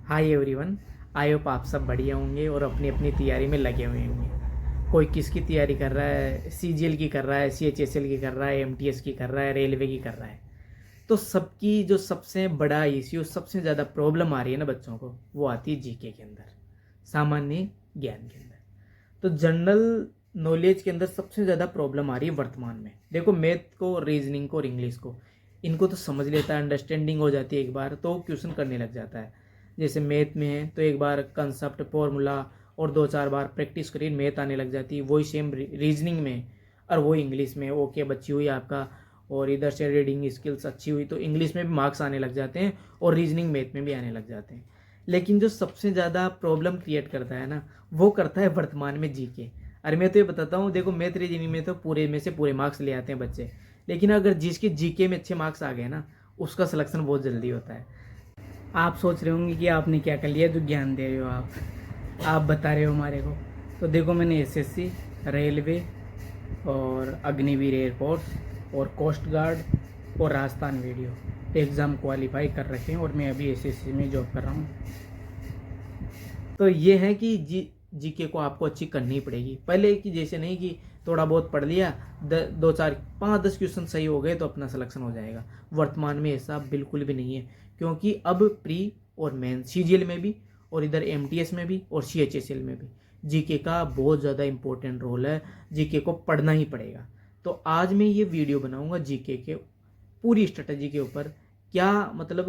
Hi everyone. I hope आप सब बढ़िया होंगे और अपनी अपनी तैयारी में लगे हुए होंगे। कोई किसकी तैयारी कर रहा है, सीजीएल की कर रहा है, सीएचएसएल की कर रहा है, एमटीएस की कर रहा है, रेलवे की कर रहा है। तो सबकी जो सबसे बड़ा इश्यू, सबसे ज़्यादा प्रॉब्लम आ रही है ना बच्चों को, वो आती है जीके के अंदर, सामान्य ज्ञान के अंदर। तो जनरल नॉलेज के अंदर सबसे ज़्यादा प्रॉब्लम आ रही है वर्तमान में। देखो, मैथ को, रीजनिंग को और इंग्लिश को, इनको तो समझ लेता है, अंडरस्टैंडिंग हो जाती है एक बार तो क्वेश्चन करने लग जाता है। जैसे मैथ में है तो एक बार कंसेप्ट, फॉर्मूला और दो चार बार प्रैक्टिस करिए, मैथ आने लग जाती है। वही सेम रीजनिंग में और वही इंग्लिश में। ओके, बच्ची हुई आपका और इधर से रीडिंग स्किल्स अच्छी हुई तो इंग्लिश में भी मार्क्स आने लग जाते हैं और रीजनिंग मैथ में भी आने लग जाते हैं। लेकिन जो सबसे ज़्यादा प्रॉब्लम क्रिएट करता है ना, वो करता है वर्तमान में जीके। अरे मैं तो ये बताता हूँ, देखो मैथ रीजनिंग में तो पूरे में से पूरे मार्क्स ले आते हैं बच्चे, लेकिन अगर जिसके जीके में अच्छे मार्क्स आ गए ना, उसका सिलेक्शन बहुत जल्दी होता है। आप सोच रहे होंगे कि आपने क्या कर लिया जो ज्ञान दे रहे हो आप बता रहे हो हमारे को। तो देखो, मैंने एसएससी, रेलवे और अग्निवीर एयरफोर्स और कोस्ट गार्ड और राजस्थान वीडियो एग्ज़ाम क्वालिफाई कर रखे हैं और मैं अभी एसएससी में जॉब कर रहा हूँ। तो ये है कि जीके को आपको अच्छी करनी पड़ेगी। पहले की जैसे नहीं कि थोड़ा बहुत पढ़ लिया, दो चार पाँच 10 क्वेश्चन सही हो गए तो अपना सिलेक्शन हो जाएगा। वर्तमान में ऐसा बिल्कुल भी नहीं है, क्योंकि अब प्री और मेन सीजीएल में भी और इधर एमटीएस में भी और सीएचएसएल में भी जीके का बहुत ज़्यादा इंपॉर्टेंट रोल है। जीके को पढ़ना ही पड़ेगा। तो आज मैं ये वीडियो बनाऊंगा जीके के पूरी स्ट्रेटजी के ऊपर। क्या मतलब,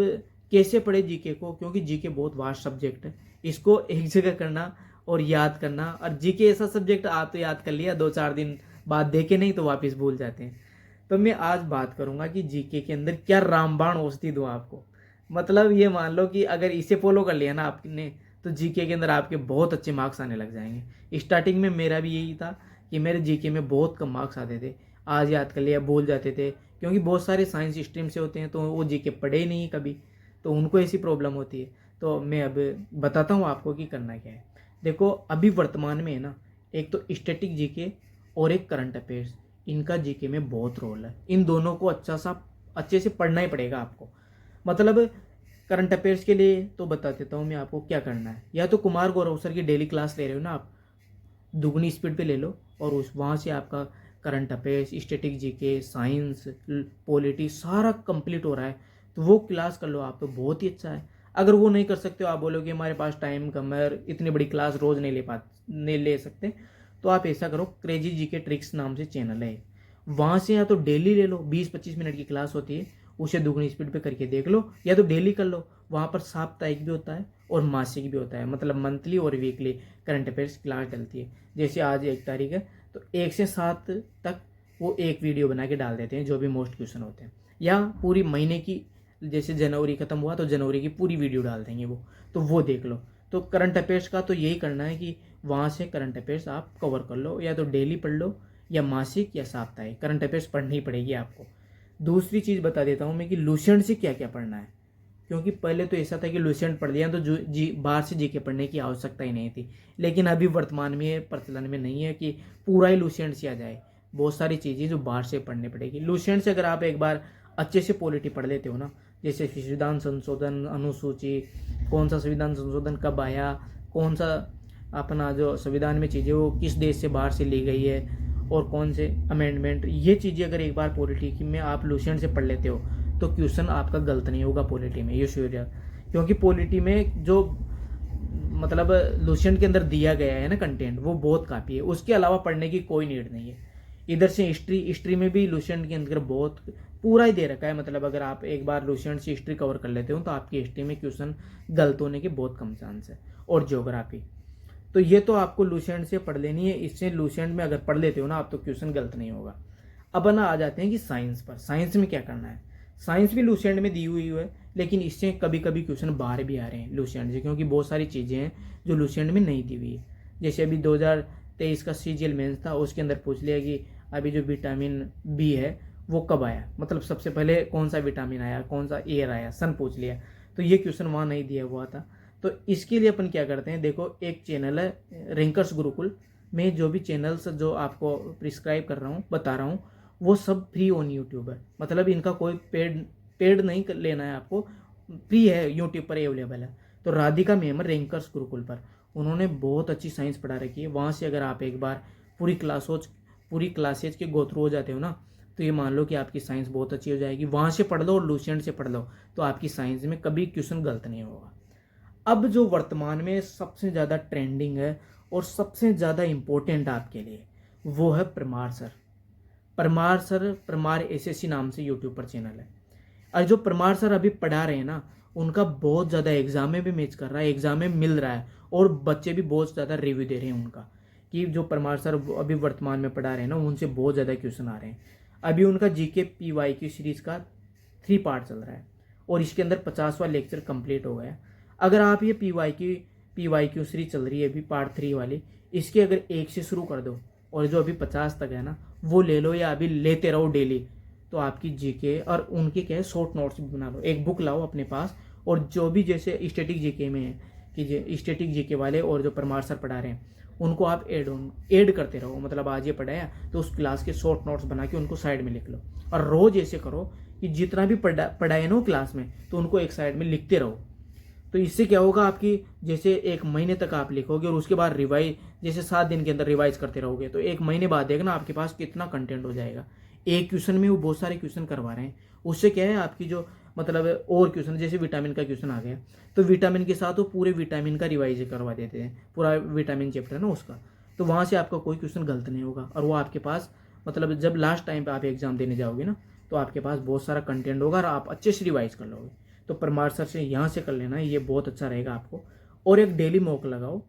कैसे पढ़े जीके को, क्योंकि जीके बहुत वास्ट सब्जेक्ट है। इसको एक जगह करना और याद करना, और जीके ऐसा सब्जेक्ट आप तो याद कर लिया, दो चार दिन बाद देखे नहीं तो वापस भूल जाते हैं। तो मैं आज बात करूंगा कि जीके के अंदर क्या रामबाण औषधि दूं आपको। मतलब ये मान लो कि अगर इसे फॉलो कर लिया ना आपने, तो जीके के अंदर आपके बहुत अच्छे मार्क्स आने लग जाएंगे। स्टार्टिंग में मेरा भी यही था कि मेरे जीके में बहुत कम मार्क्स आते थे। आज याद कर लिया, भूल जाते थे, क्योंकि बहुत सारे साइंस स्ट्रीम से होते हैं तो वो जीके पढ़े ही नहीं कभी, तो उनको ऐसी प्रॉब्लम होती है। तो मैं अब बताता हूँ आपको कि करना क्या है। देखो, अभी वर्तमान में है ना, एक तो स्टैटिक जीके और एक करंट अफेयर्स, इनका जीके में बहुत रोल है। इन दोनों को अच्छे से पढ़ना ही पड़ेगा आपको। मतलब करंट अफेयर्स के लिए तो बता देता हूँ मैं आपको क्या करना है। या तो कुमार गौरव सर की डेली क्लास ले रहे हो ना आप, दुगनी स्पीड पे ले लो और उस वहाँ से आपका current affairs, static GK, science, polity सारा कंप्लीट हो रहा है, तो वो क्लास कर लो आप, तो बहुत ही अच्छा है। अगर वो नहीं कर सकते हो, आप बोलोगे हमारे पास टाइम कम है और इतनी बड़ी क्लास रोज़ नहीं ले सकते, तो आप ऐसा करो, क्रेजी जीके ट्रिक्स नाम से चैनल है, वहाँ से या तो डेली ले लो, 20-25 मिनट की क्लास होती है, उसे दुगनी स्पीड पे करके देख लो, या तो डेली कर लो। वहाँ पर साप्ताहिक भी होता है और मासिक भी होता है, मतलब मंथली और वीकली करंट अफेयर्स क्लास डलती है। जैसे आज 1 तारीख है तो 1 से 7 तक वो एक वीडियो बना के डाल देते हैं, जो भी मोस्ट क्वेश्चन होते हैं। या पूरी महीने की, जैसे जनवरी खत्म हुआ तो जनवरी की पूरी वीडियो डाल देंगे वो, तो वो देख लो। तो करंट अफेयर्स का तो यही करना है कि वहाँ से करंट अफेयर्स आप कवर कर लो, या तो डेली पढ़ लो या मासिक या साप्ताहिक, करंट अफेयर्स पढ़नी पड़ेगी आपको। दूसरी चीज़ बता देता हूँ मैं कि लूसेंट से क्या क्या पढ़ना है, क्योंकि पहले तो ऐसा था कि लूसेंट पढ़ लिया तो जो बाहर से जीके पढ़ने की आवश्यकता ही नहीं थी। लेकिन अभी वर्तमान में प्रचलन में नहीं है कि पूरा ही लूसेंट से आ जाए। बहुत सारी चीज़ें जो बाहर से पढ़नी पड़ेगी। लूसेंट से अगर आप एक बार अच्छे से पॉलिटी पढ़ लेते हो ना, जैसे संविधान संशोधन, अनुसूची, कौन सा संविधान संशोधन कब आया, कौन सा अपना जो संविधान में चीज़ें वो किस देश से बाहर से ली गई है, और कौन से अमेंडमेंट, ये चीज़ें अगर एक बार पॉलिटी में आप लूसेंट से पढ़ लेते हो तो क्वेश्चन आपका गलत नहीं होगा पॉलिटी में, ये श्योर है। क्योंकि पॉलिटी में जो मतलब लूसेंट के अंदर दिया गया है ना कंटेंट, वो बहुत काफ़ी है, उसके अलावा पढ़ने की कोई नीड नहीं है। इधर से हिस्ट्री में भी लूसेंट के अंदर बहुत पूरा ही दे रखा है। मतलब अगर आप एक बार लूसेंट से हिस्ट्री कवर कर लेते हो तो आपकी हिस्ट्री में क्वेश्चन गलत होने के बहुत कम चांस है। और ज्योग्राफी, तो ये तो आपको लूसेंट से पढ़ लेनी है। इससे लूसेंट में अगर पढ़ लेते हो ना आप, तो क्वेश्चन गलत नहीं होगा। अब ना आ जाते हैं कि साइंस पर। साइंस में क्या करना है। साइंस भी लूसेंट में दी हुई है, लेकिन इससे कभी कभी क्वेश्चन बाहर भी आ रहे हैं लूसेंट से, क्योंकि बहुत सारी चीज़ें हैं जो लूसेंट में नहीं दी हुई है। जैसे अभी 2023 का सीजीएल मेंस था, उसके अंदर पूछ लिया कि अभी जो विटामिन बी है वो कब आया, मतलब सबसे पहले कौन सा विटामिन आया, कौन सा एयर आया, सन पूछ लिया। तो ये क्वेश्चन वहाँ नहीं दिया हुआ था। तो इसके लिए अपन क्या करते हैं, देखो एक चैनल है रिंकर्स गुरुकुल, मैं जो भी चैनल्स जो आपको प्रिस्क्राइब कर रहा हूँ, बता रहा हूँ, वो सब फ्री ऑन यूट्यूब है। मतलब इनका कोई पेड नहीं लेना है आपको, फ्री है, यूट्यूब पर अवेलेबल है। तो राधिका मैम रैंकर्स गुरुकुल पर, उन्होंने बहुत अच्छी साइंस पढ़ा रखी है। वहाँ से अगर आप एक बार पूरी क्लासेज के गो थ्रू हो जाते हो ना, तो ये मान लो कि आपकी साइंस बहुत अच्छी हो जाएगी। वहाँ से पढ़ लो और लूसेंट से पढ़ लो, तो आपकी साइंस में कभी क्वेश्चन गलत नहीं होगा। अब जो वर्तमान में सबसे ज़्यादा ट्रेंडिंग है और सबसे ज़्यादा इम्पोर्टेंट आपके लिए, वो है परमार सर। परमार एसएससी नाम से यूट्यूब पर चैनल है। और जो परमार सर अभी पढ़ा रहे हैं ना, उनका बहुत ज़्यादा एग्जाम में भी मैच कर रहा है, एग्जाम में मिल रहा है, और बच्चे भी बहुत ज़्यादा रिव्यू दे रहे हैं उनका, कि जो परमार सर अभी वर्तमान में पढ़ा रहे हैं ना, उनसे बहुत ज़्यादा क्वेश्चन आ रहे हैं। अभी उनका जीके PYQ सीरीज़ का 3 पार्ट चल रहा है, और इसके अंदर 50वां लेक्चर कंप्लीट हो गया। अगर आप ये PYQ सीरीज चल रही है अभी पार्ट 3 वाली, इसके अगर 1 से शुरू कर दो, और जो अभी 50 तक है ना, वो ले लो, या अभी लेते रहो डेली, तो आपकी जीके और उनके क्या है शॉर्ट नोट्स भी बना लो। एक बुक लाओ अपने पास, और जो भी जैसे स्टैटिक जीके में है कि स्टैटिक जीके वाले और जो परमार सर पढ़ा रहे हैं, उनको आप ऐड करते रहो। मतलब आज ये पढ़ाया तो उस क्लास के शॉर्ट नोट्स बना के उनको साइड में लिख लो, और रोज ऐसे करो कि जितना भी पढ़ाए ना क्लास में, तो उनको एक साइड में लिखते रहो। तो इससे क्या होगा, आपकी जैसे 1 महीने तक आप लिखोगे, और उसके बाद रिवाइज, जैसे 7 दिन के अंदर रिवाइज करते रहोगे, तो 1 महीने बाद देखना आपके पास कितना कंटेंट हो जाएगा। एक क्वेश्चन में वो बहुत सारे क्वेश्चन करवा रहे हैं, उससे क्या है आपकी जो मतलब और क्वेश्चन, जैसे विटामिन का क्वेश्चन आ गया, तो विटामिन के साथ वो पूरे विटामिन का रिवाइज करवा देते हैं, पूरा विटामिन चैप्टर है ना उसका, तो वहाँ से आपका कोई क्वेश्चन गलत नहीं होगा। और वो आपके पास मतलब जब लास्ट टाइम पे आप एग्जाम देने जाओगे ना, तो आपके पास बहुत सारा कंटेंट होगा और आप अच्छे से रिवाइज कर लोगे। तो परमार सर से यहाँ से कर लेना, ये बहुत अच्छा रहेगा आपको। और एक डेली मॉक लगाओ,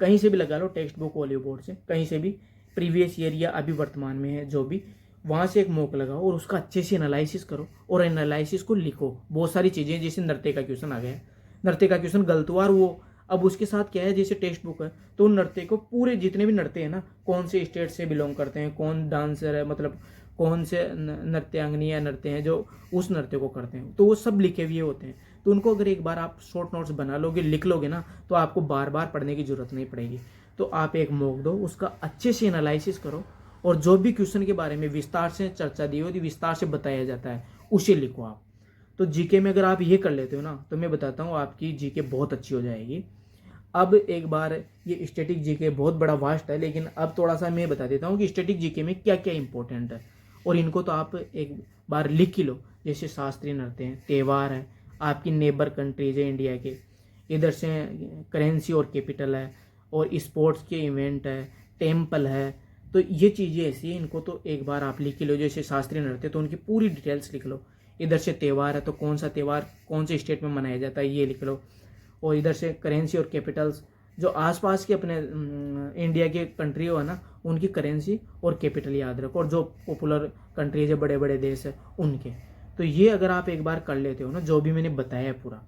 कहीं से भी लगा लो, टेक्स्ट बुक वॉल्यूम बोर्ड से, कहीं से भी, प्रीवियस ईयर या अभी वर्तमान में है जो भी, वहाँ से एक मॉक लगाओ और उसका अच्छे से एनालिसिस करो, और एनालिसिस को लिखो। बहुत सारी चीज़ें, जैसे नृत्य का क्वेश्चन आ गया, नृत्य का क्वेश्चन गलत हुआ, और वो अब उसके साथ क्या है, जैसे टेक्स्ट बुक है, तो नृत्य को पूरे जितने भी नृत्य है ना, कौन से स्टेट से बिलोंग करते हैं, कौन डांसर है, मतलब कौन से नृत्यांगनी या नृत्य हैं जो उस नृत्य को करते हैं, तो वो सब लिखे हुए होते हैं। तो उनको अगर एक बार आप शॉर्ट नोट्स बना लोगे, लिख लोगे ना, तो आपको बार बार पढ़ने की जरूरत नहीं पड़ेगी। तो आप एक मॉक दो, उसका अच्छे से एनालिसिस करो, और जो भी क्वेश्चन के बारे में विस्तार से चर्चा दी होती, विस्तार से बताया जाता है, उसे लिखो आप। तो जीके में अगर आप ये कर लेते हो ना, तो मैं बताता हूँ आपकी जीके बहुत अच्छी हो जाएगी। अब एक बार, ये स्टैटिक जीके बहुत बड़ा वास्ट है, लेकिन अब थोड़ा सा मैं बता देता हूँ कि स्टैटिक जीके में क्या क्या इंपॉर्टेंट है, और इनको तो आप एक बार लिख ही लो। जैसे शास्त्रीय नृत्य हैं, त्यौहार है, आपकी नेबर कंट्रीज है इंडिया के, इधर से करेंसी और कैपिटल है, और स्पोर्ट्स के इवेंट है, टेम्पल है, तो ये चीज़ें ऐसी हैं, इनको तो एक बार आप लिख ही लो। जैसे शास्त्रीय नृत्य, तो उनकी पूरी डिटेल्स लिख लो। इधर से त्यौहार है, तो कौन सा त्यौहार कौन से स्टेट में मनाया जाता है, ये लिख लो। और इधर से करेंसी और कैपिटल्स, जो आसपास के अपने इंडिया के कंट्री हो ना, उनकी करेंसी और कैपिटल याद रखो, और जो पॉपुलर कंट्रीज है, बड़े बड़े देश है, उनके। तो ये अगर आप एक बार कर लेते हो ना, जो भी मैंने बताया है पूरा,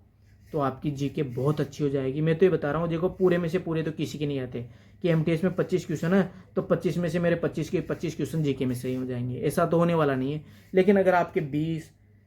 तो आपकी जीके बहुत अच्छी हो जाएगी। मैं तो ये बता रहा हूँ, देखो पूरे में से पूरे तो किसी के नहीं आते, कि एमटीएस में 25 क्वेश्चन है, तो 25 में से मेरे 25 के 25 क्वेश्चन जीके में सही हो जाएंगे, ऐसा तो होने वाला नहीं है। लेकिन अगर आपके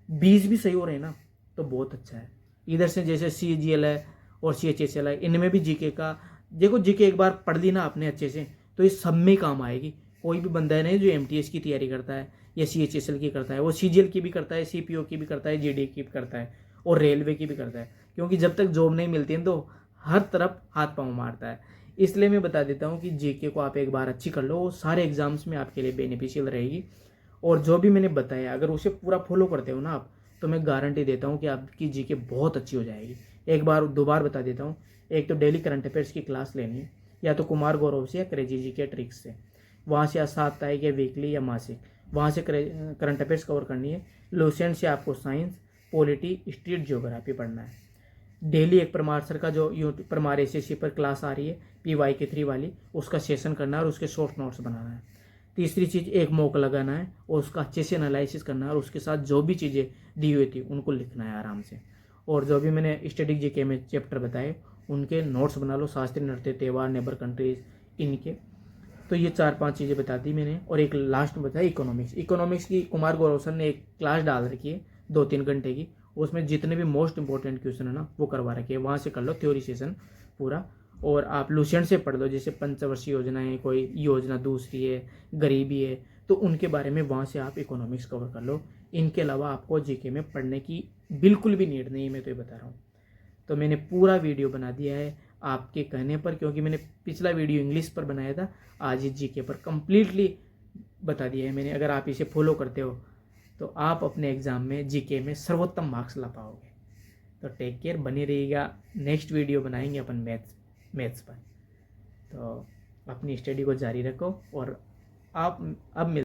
20 भी सही हो रहे हैं ना, तो बहुत अच्छा है। इधर से जैसे CGL है और CHSL है, इनमें भी जीके का देखो, जीके एक बार पढ़ ली ना आपने अच्छे से, तो ये सब में काम आएगी। कोई भी बंदा है नहीं जो एमटीएस की तैयारी करता है या CHSL की करता है, वो CGL की भी करता है, CPO की भी करता है, GD की भी करता है, और रेलवे की भी करता है, क्योंकि जब तक जॉब नहीं मिलती है तो हर तरफ हाथ पाँव मारता है। इसलिए मैं बता देता हूँ कि जीके को आप एक बार अच्छी कर लो, सारे एग्जाम्स में आपके लिए बेनिफिशियल रहेगी। और जो भी मैंने बताया, अगर उसे पूरा फॉलो करते हो ना आप, तो मैं गारंटी देता हूँ कि आपकी जीके बहुत अच्छी हो जाएगी। एक बार 2 बार बता देता हूँ, एक तो डेली करंट अफेयर्स की क्लास लेनी है, या तो कुमार गौरव से या क्रेजी जी के ट्रिक्स से, वहाँ से या साप्ताहिक या वीकली या मासिक, वहाँ से करंट अफेयर्स कवर करनी है। लूसेंट से आपको साइंस, पॉलिटी, स्ट्रीट ज्योग्राफी पढ़ना है। डेली एक परमार सर का जो परमार एसएससी पर क्लास आ रही है PYQ 3 वाली, उसका सेशन करना है और उसके शॉर्ट नोट्स बनाना है। तीसरी चीज़, एक मॉक लगाना है और उसका अच्छे से एनालिसिस करना है, और उसके साथ जो भी चीज़ें दी हुई थी उनको लिखना है आराम से। और जो भी मैंने स्टैटिक जीके में चैप्टर बताए, उनके नोट्स बना लो, शास्त्रीय नृत्य, त्यौहार, नेबर कंट्रीज, इनके। तो ये 4-5 चीज़ें बता दी मैंने। और एक लास्ट में बताया इकोनॉमिक्स की कुमार गौरव सर ने एक क्लास डाल रखी है 2-3 घंटे की, उसमें जितने भी मोस्ट इंपॉर्टेंट क्वेश्चन है ना, वो करवा रखे हैं, वहाँ से कर लो थ्योरी सेशन पूरा। और आप लूसेंट से पढ़ लो, जैसे पंचवर्षीय योजना है, कोई योजना दूसरी है, गरीबी है, तो उनके बारे में वहाँ से आप इकोनॉमिक्स कवर कर लो। इनके अलावा आपको जीके में पढ़ने की बिल्कुल भी नीड नहीं है, मैं तो ये बता रहा हूँ। तो मैंने पूरा वीडियो बना दिया है आपके कहने पर, क्योंकि मैंने पिछला वीडियो इंग्लिश पर बनाया था, आज इस जीके पर कंप्लीटली बता दिया है मैंने। अगर आप इसे फॉलो करते हो तो आप अपने एग्ज़ाम में जीके में सर्वोत्तम मार्क्स ला पाओगे। तो टेक केयर, बनी रहिएगा। नेक्स्ट वीडियो बनाएंगे अपन मैथ्स पर। तो अपनी स्टडी को जारी रखो और आप अब